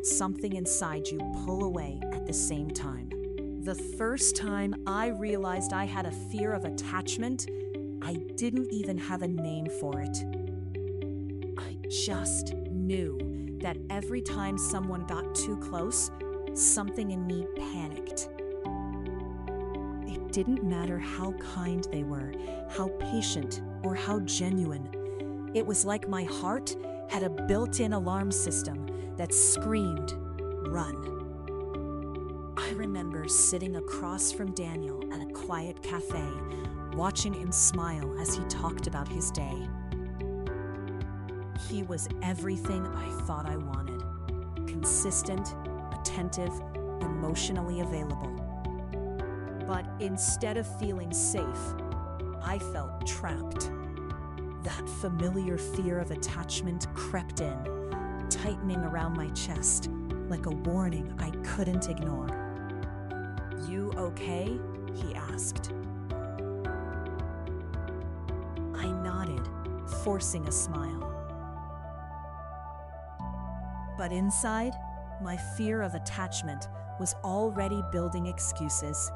felt something inside you pull away at the same time. The first time I realized I had a fear of attachment, I didn't even have a name for it. I just knew that every time someone got too close, something in me panicked. It didn't matter how kind they were, how patient, or how genuine. It was like my heart had a built-in alarm system that screamed, "Run." I remember sitting across from Daniel at a quiet cafe, watching him smile as he talked about his day. He was everything I thought I wanted. Consistent, attentive, emotionally available. But instead of feeling safe, I felt trapped. That familiar fear of attachment crept in, tightening around my chest like a warning I couldn't ignore. "You okay?" he asked. I nodded, forcing a smile. But inside, my fear of attachment was already building excuses.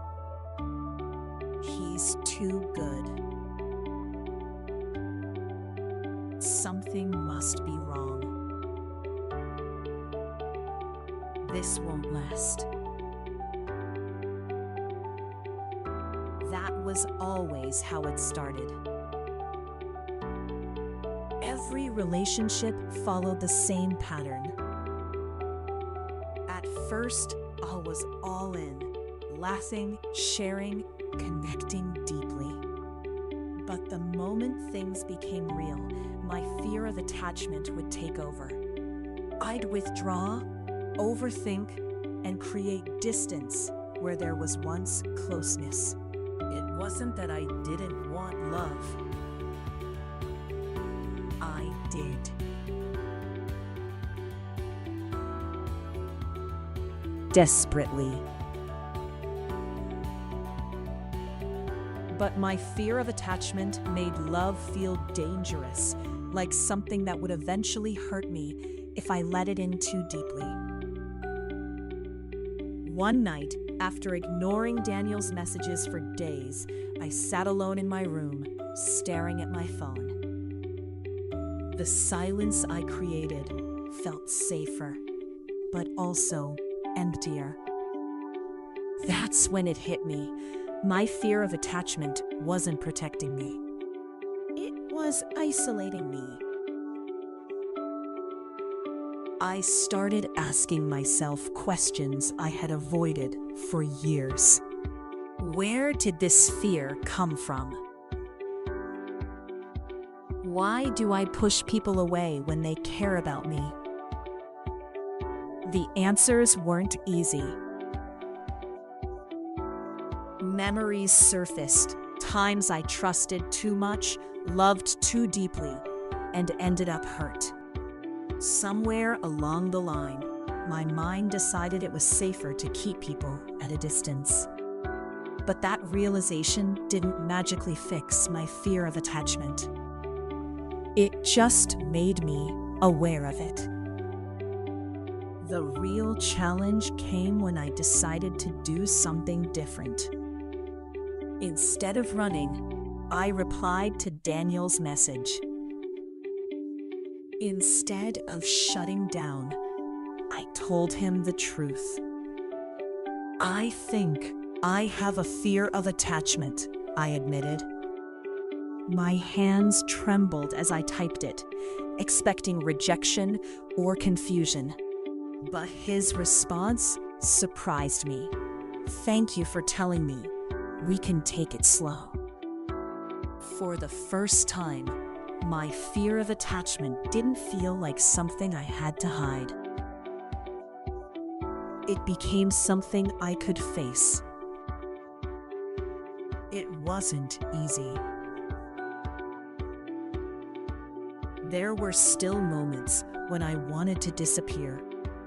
He's too good. Something must be wrong. This won't last. That was always how it started. Every relationship followed the same pattern. At first, I was all in, laughing, sharing, connecting deeply. But the moment things became real, my fear of attachment would take over. I'd withdraw, overthink, and create distance where there was once closeness. It wasn't that I didn't want love. I did. Desperately. But my fear of attachment made love feel dangerous, like something that would eventually hurt me if I let it in too deeply. One night, after ignoring Daniel's messages for days, I sat alone in my room, staring at my phone. The silence I created felt safer, but also emptier. That's when it hit me. My fear of attachment wasn't protecting me. It was isolating me. I started asking myself questions I had avoided for years. Where did this fear come from? Why do I push people away when they care about me? The answers weren't easy. Memories surfaced, times I trusted too much, loved too deeply, and ended up hurt. Somewhere along the line, my mind decided it was safer to keep people at a distance. But that realization didn't magically fix my fear of attachment. It just made me aware of it. The real challenge came when I decided to do something different. Instead of running, I replied to Daniel's message. Instead of shutting down, I told him the truth. I think I have a fear of attachment, I admitted. My hands trembled as I typed it, expecting rejection or confusion. But his response surprised me. "Thank you for telling me. We can take it slow." For the first time, my fear of attachment didn't feel like something I had to hide. It became something I could face. It wasn't easy. There were still moments when I wanted to disappear,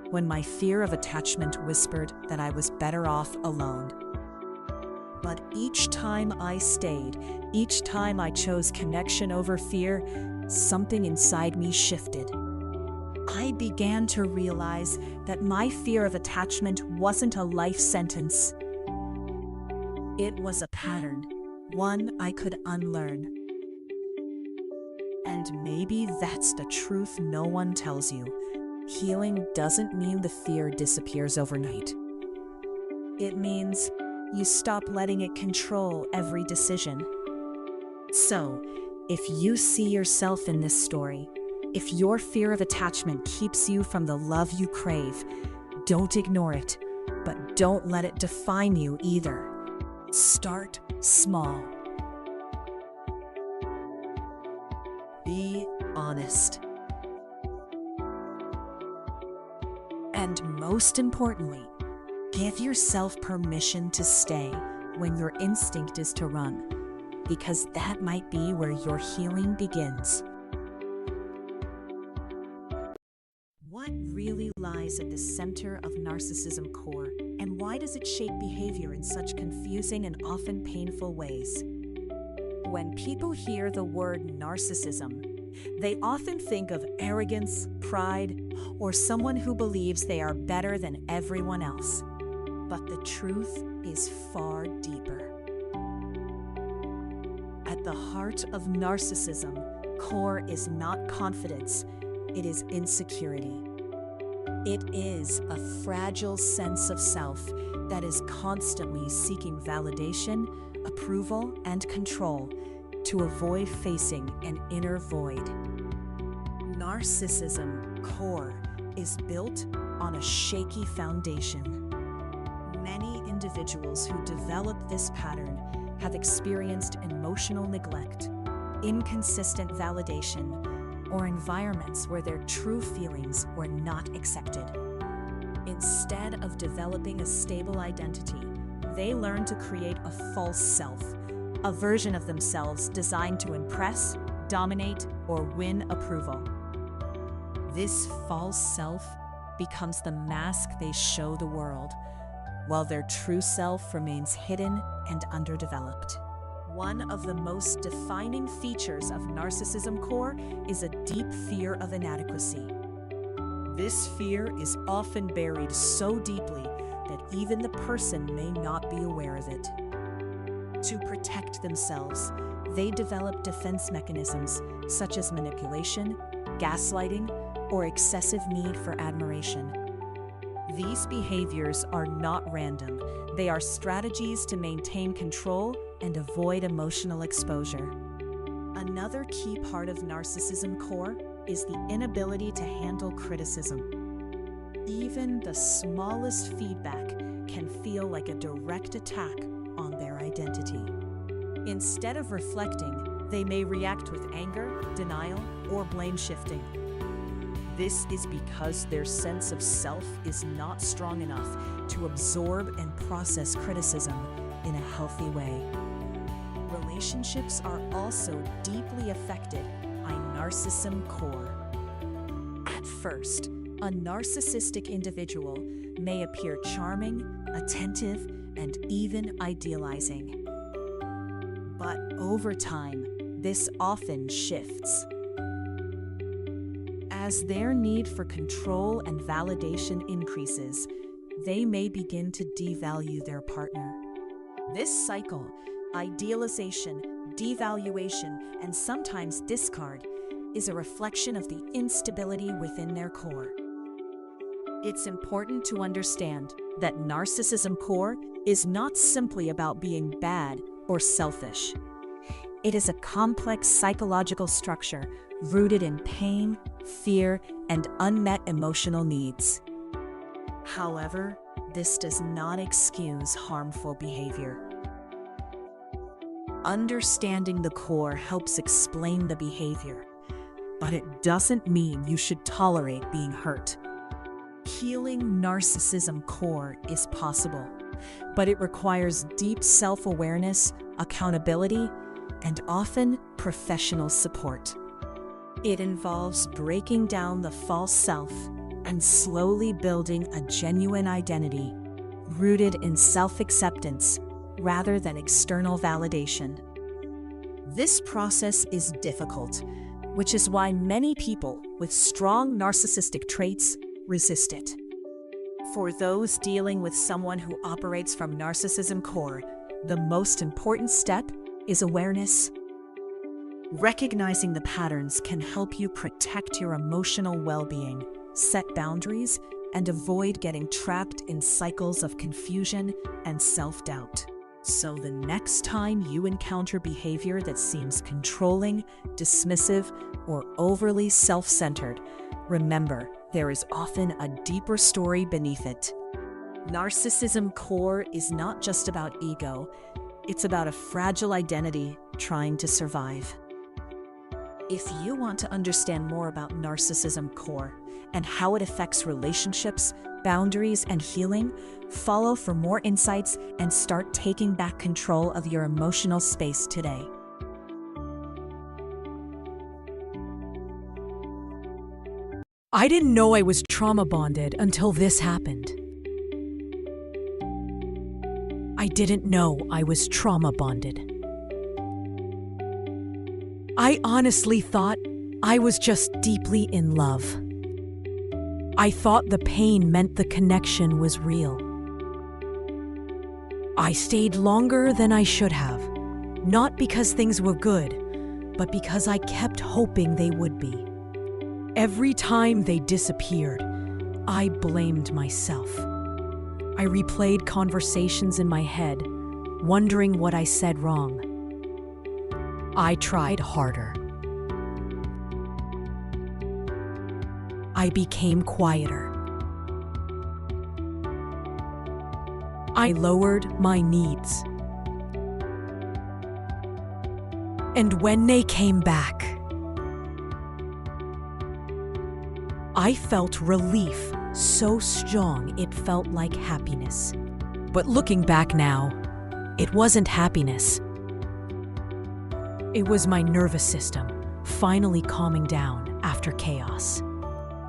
when my fear of attachment whispered that I was better off alone. But each time I stayed, each time I chose connection over fear, something inside me shifted. I began to realize that my fear of attachment wasn't a life sentence. It was a pattern, one I could unlearn. And maybe that's the truth no one tells you. Healing doesn't mean the fear disappears overnight. It means you stop letting it control every decision. So, if you see yourself in this story, if your fear of attachment keeps you from the love you crave, don't ignore it, but don't let it define you either. Start small. Be honest. And most importantly, give yourself permission to stay when your instinct is to run, because that might be where your healing begins. What really lies at the center of narcissism core, and why does it shape behavior in such confusing and often painful ways? When people hear the word narcissism, they often think of arrogance, pride, or someone who believes they are better than everyone else. But the truth is far deeper. At the heart of narcissism core is not confidence, it is insecurity. It is a fragile sense of self that is constantly seeking validation, approval, and control to avoid facing an inner void. Narcissism core is built on a shaky foundation. Many individuals who develop this pattern have experienced emotional neglect, inconsistent validation, or environments where their true feelings were not accepted. Instead of developing a stable identity, they learn to create a false self, a version of themselves designed to impress, dominate, or win approval. This false self becomes the mask they show the world, while their true self remains hidden and underdeveloped. One of the most defining features of narcissism core is a deep fear of inadequacy. This fear is often buried so deeply that even the person may not be aware of it. To protect themselves, they develop defense mechanisms such as manipulation, gaslighting, or excessive need for admiration. These behaviors are not random. They are strategies to maintain control and avoid emotional exposure. Another key part of narcissism core is the inability to handle criticism. Even the smallest feedback can feel like a direct attack on their identity. Instead of reflecting, they may react with anger, denial, or blame shifting. This is because their sense of self is not strong enough to absorb and process criticism in a healthy way. Relationships are also deeply affected by narcissism core. At first, a narcissistic individual may appear charming, attentive, and even idealizing. But over time, this often shifts. As their need for control and validation increases, they may begin to devalue their partner. This cycle, idealization, devaluation, and sometimes discard, is a reflection of the instability within their core. It's important to understand that narcissism core is not simply about being bad or selfish. It is a complex psychological structure rooted in pain, fear, and unmet emotional needs. However, this does not excuse harmful behavior. Understanding the core helps explain the behavior, but it doesn't mean you should tolerate being hurt. Healing narcissism core is possible, but it requires deep self-awareness, accountability, and often professional support. It involves breaking down the false self and slowly building a genuine identity rooted in self-acceptance rather than external validation. This process is difficult, which is why many people with strong narcissistic traits resist it. For those dealing with someone who operates from narcissism core, the most important step is awareness. Recognizing the patterns can help you protect your emotional well-being, set boundaries, and avoid getting trapped in cycles of confusion and self-doubt. So the next time you encounter behavior that seems controlling, dismissive, or overly self-centered, remember, there is often a deeper story beneath it. Narcissism core is not just about ego, it's about a fragile identity trying to survive. If you want to understand more about narcissism core and how it affects relationships, boundaries, and healing, follow for more insights and start taking back control of your emotional space today. I didn't know I was trauma bonded until this happened. I didn't know I was trauma bonded. I honestly thought I was just deeply in love. I thought the pain meant the connection was real. I stayed longer than I should have, not because things were good, but because I kept hoping they would be. Every time they disappeared, I blamed myself. I replayed conversations in my head, wondering what I said wrong. I tried harder. I became quieter. I lowered my needs. And when they came back, I felt relief so strong it felt like happiness. But looking back now, it wasn't happiness. It was my nervous system finally calming down after chaos.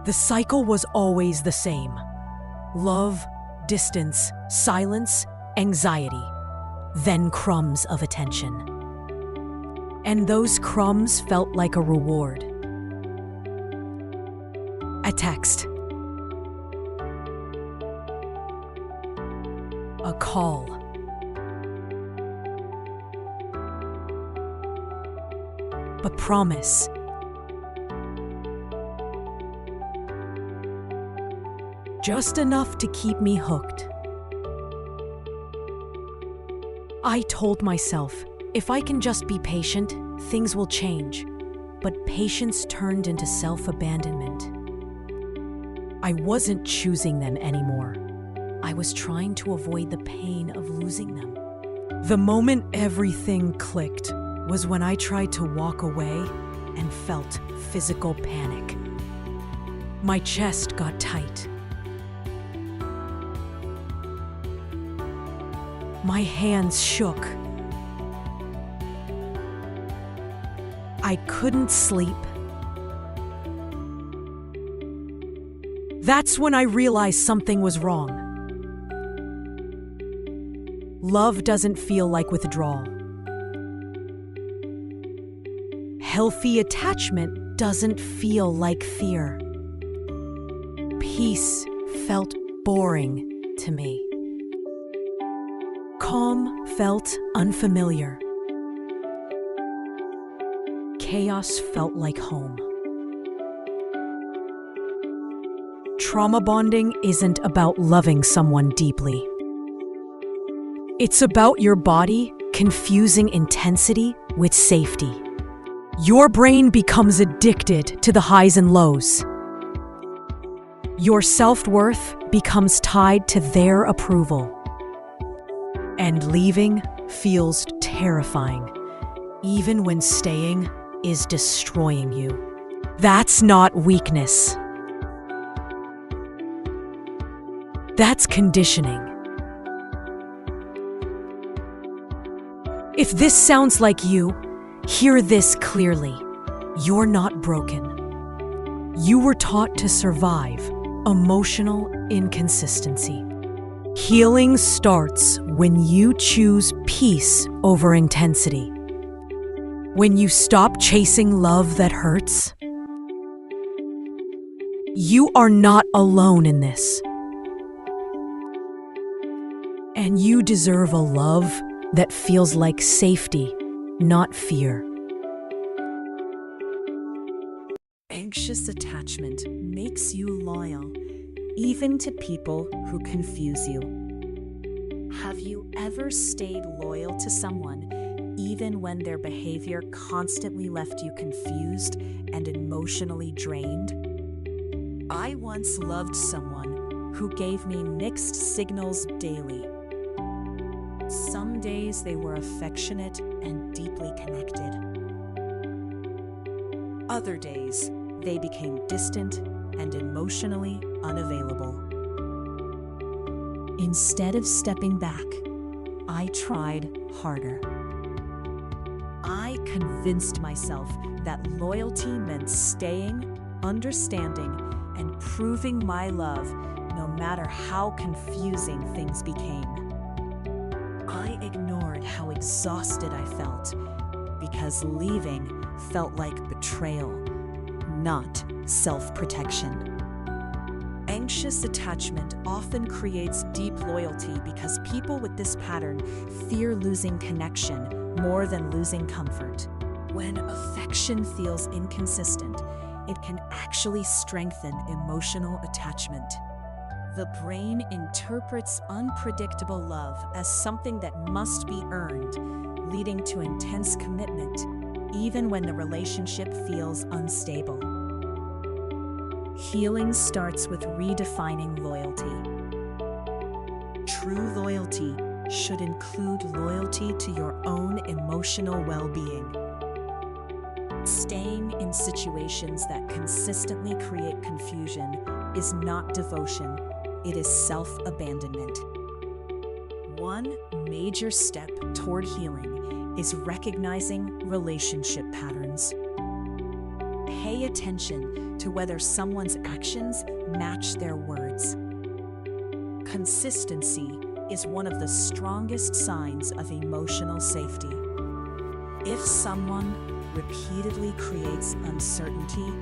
The cycle was always the same. Love, distance, silence, anxiety, then crumbs of attention. And those crumbs felt like a reward. A text. A call. A promise. Just enough to keep me hooked. I told myself, if I can just be patient, things will change. But patience turned into self-abandonment. I wasn't choosing them anymore. I was trying to avoid the pain of losing them. The moment everything clicked was when I tried to walk away and felt physical panic. My chest got tight. My hands shook. I couldn't sleep. That's when I realized something was wrong. Love doesn't feel like withdrawal. Healthy attachment doesn't feel like fear. Peace felt boring to me. Calm felt unfamiliar. Chaos felt like home. Trauma bonding isn't about loving someone deeply. It's about your body confusing intensity with safety. Your brain becomes addicted to the highs and lows. Your self-worth becomes tied to their approval. And leaving feels terrifying, even when staying is destroying you. That's not weakness. That's conditioning. If this sounds like you, hear this clearly. You're not broken. You were taught to survive emotional inconsistency. Healing starts when you choose peace over intensity. When you stop chasing love that hurts, you are not alone in this. And you deserve a love that feels like safety, not fear. Anxious attachment makes you loyal, even to people who confuse you. Have you ever stayed loyal to someone, even when their behavior constantly left you confused and emotionally drained? I once loved someone who gave me mixed signals daily. Some days they were affectionate and deeply connected. Other days, they became distant and emotionally unavailable. Instead of stepping back, I tried harder. I convinced myself that loyalty meant staying, understanding, and proving my love no matter how confusing things became. I ignored how exhausted I felt because leaving felt like betrayal, not self-protection. Anxious attachment often creates deep loyalty because people with this pattern fear losing connection more than losing comfort. When affection feels inconsistent, it can actually strengthen emotional attachment. The brain interprets unpredictable love as something that must be earned, leading to intense commitment, even when the relationship feels unstable. Healing starts with redefining loyalty. True loyalty should include loyalty to your own emotional well-being. Staying in situations that consistently create confusion is not devotion, it is self-abandonment. One major step toward healing is recognizing relationship patterns. Pay attention to whether someone's actions match their words. Consistency is one of the strongest signs of emotional safety. If someone repeatedly creates uncertainty,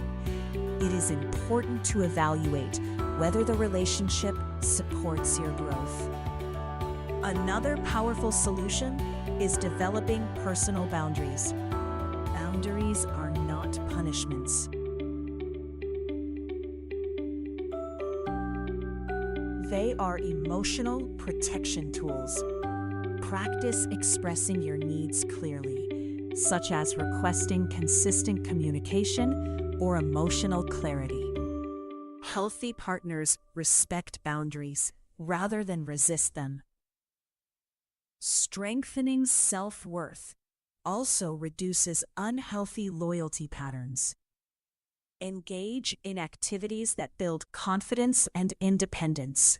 it is important to evaluate whether the relationship supports your growth. Another powerful solution is developing personal boundaries. Boundaries are not punishments. They are emotional protection tools. Practice expressing your needs clearly, such as requesting consistent communication or emotional clarity. Healthy partners respect boundaries rather than resist them. Strengthening self-worth also reduces unhealthy loyalty patterns. Engage in activities that build confidence and independence.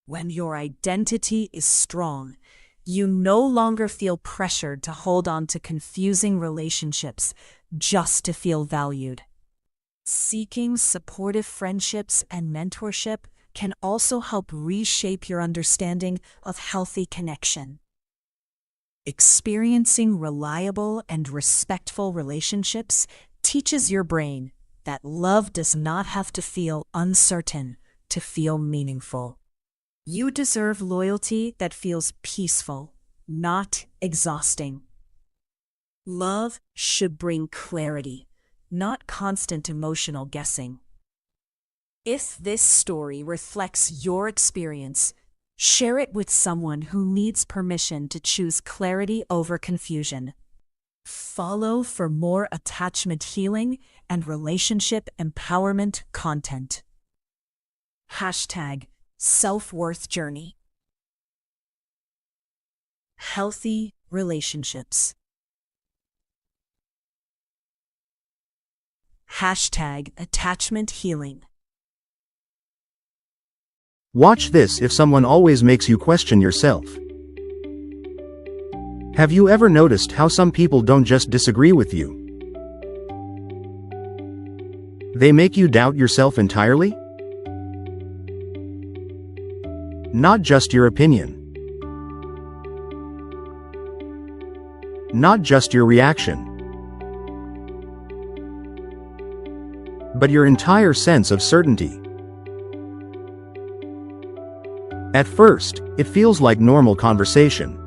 When your identity is strong, you no longer feel pressured to hold on to confusing relationships just to feel valued. Seeking supportive friendships and mentorship can also help reshape your understanding of healthy connection. Experiencing reliable and respectful relationships teaches your brain that love does not have to feel uncertain to feel meaningful. You deserve loyalty that feels peaceful, not exhausting. Love should bring clarity, not constant emotional guessing. If this story reflects your experience, share it with someone who needs permission to choose clarity over confusion. Follow for more attachment healing and relationship empowerment content. # Self-worth journey. Healthy relationships. # attachment healing. Watch this if someone always makes you question yourself. Have you ever noticed how some people don't just disagree with you? They make you doubt yourself entirely? Not just your opinion. Not just your reaction. but your entire sense of certainty. At first, it feels like normal conversation.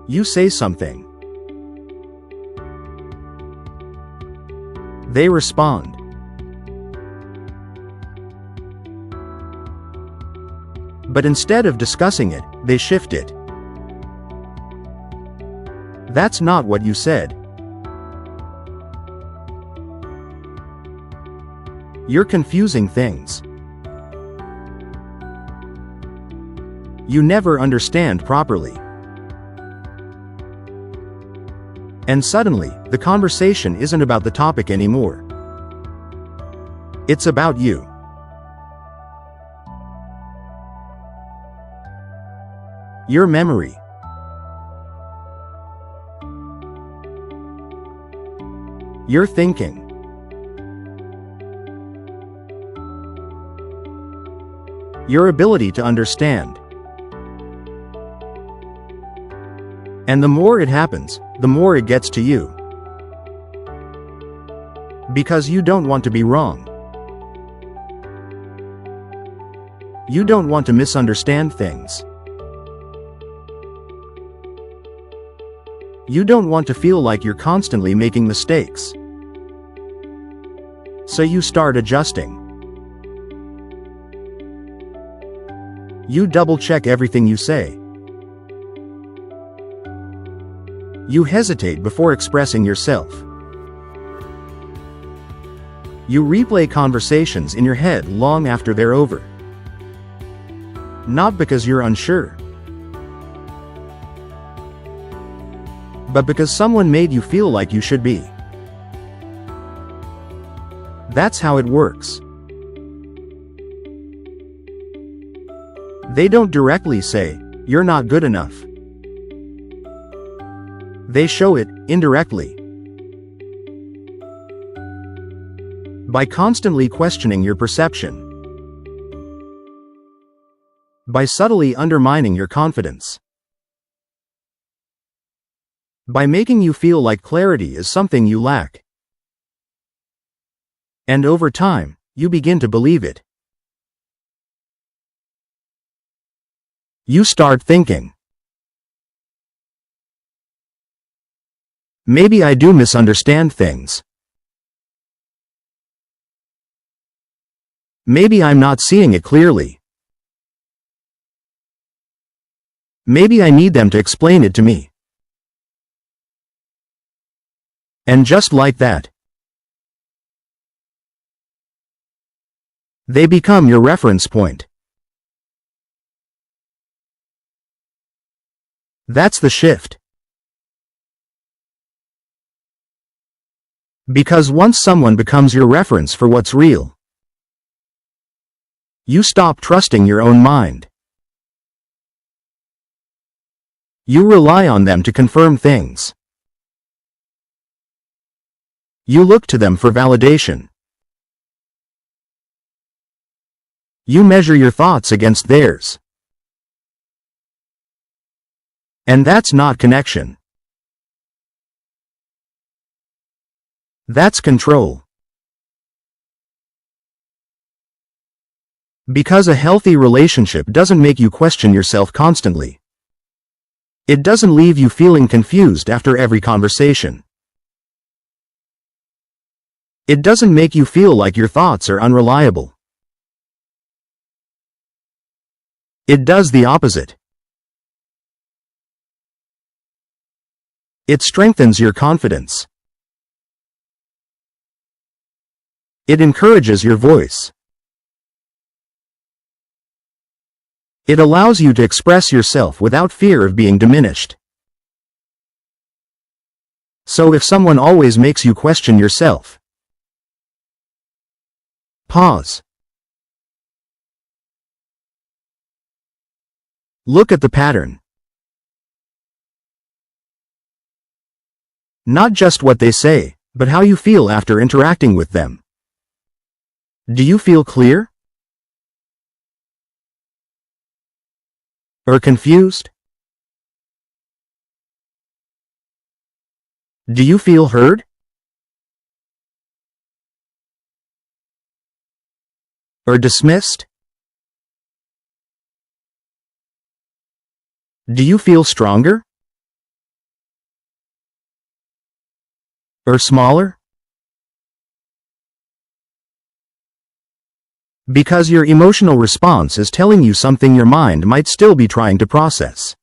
You say something. They respond. But instead of discussing it, they shift it. That's not what you said. You're confusing things. You never understand properly. And suddenly, the conversation isn't about the topic anymore. It's about you. Your memory. Your thinking. Your ability to understand. And the more it happens, the more it gets to you. Because you don't want to be wrong. You don't want to misunderstand things. You don't want to feel like you're constantly making mistakes. So you start adjusting. You double-check everything you say. You hesitate before expressing yourself. You replay conversations in your head long after they're over. Not because you're unsure, but because someone made you feel like you should be. That's how it works. They don't directly say, "You're not good enough." They show it, indirectly. By constantly questioning your perception. By subtly undermining your confidence. By making you feel like clarity is something you lack. And over time, you begin to believe it. You start thinking, maybe I do misunderstand things. Maybe I'm not seeing it clearly. Maybe I need them to explain it to me. And just like that, they become your reference point. That's the shift. Because once someone becomes your reference for what's real, you stop trusting your own mind. You rely on them to confirm things. You look to them for validation. You measure your thoughts against theirs. And that's not connection. That's control. Because a healthy relationship doesn't make you question yourself constantly. It doesn't leave you feeling confused after every conversation. It doesn't make you feel like your thoughts are unreliable. It does the opposite. It strengthens your confidence. It encourages your voice. It allows you to express yourself without fear of being diminished. So if someone always makes you question yourself, pause. Look at the pattern. Not just what they say, but how you feel after interacting with them. Do you feel clear? Or confused? Do you feel heard? Or dismissed? Do you feel stronger? Or smaller? Because your emotional response is telling you something your mind might still be trying to process.